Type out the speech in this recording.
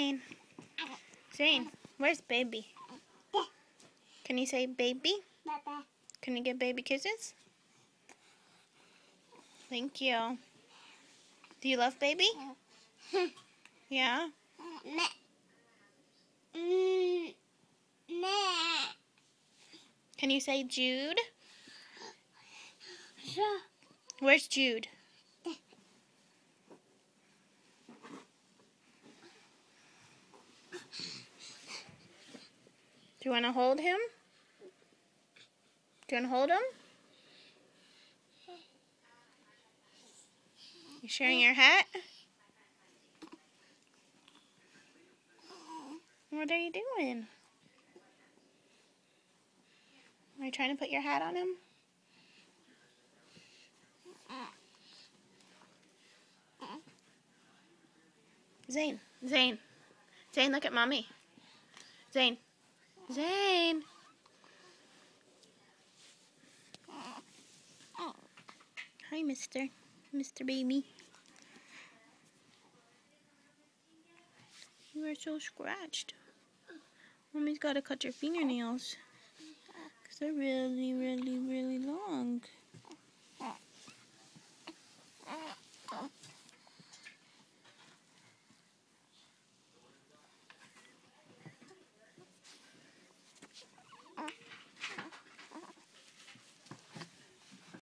Zane. Zane, where's baby? Can you say baby? Can you give baby kisses? Thank you. Do you love baby? Yeah? Can you say Jude? Where's Jude? Do you want to hold him? Do you want to hold him? You sharing your hat? What are you doing? Are you trying to put your hat on him? Zane, Zane, Zane, look at mommy. Zane, Zane. Hi, Mr. Baby. You are so scratched. Mommy's got to cut your fingernails because they're really, really, really long.